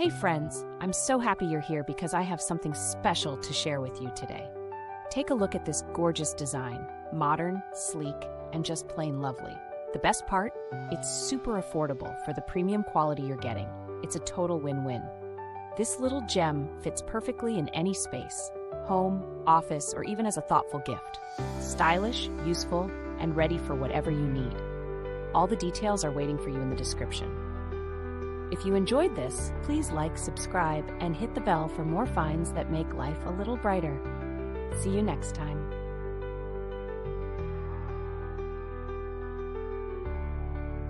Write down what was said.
Hey friends, I'm so happy you're here because I have something special to share with you today. Take a look at this gorgeous design, modern, sleek, and just plain lovely. The best part? It's super affordable for the premium quality you're getting. It's a total win-win. This little gem fits perfectly in any space, home, office, or even as a thoughtful gift. Stylish, useful, and ready for whatever you need. All the details are waiting for you in the description. If you enjoyed this, please like, subscribe, and hit the bell for more finds that make life a little brighter. See you next time.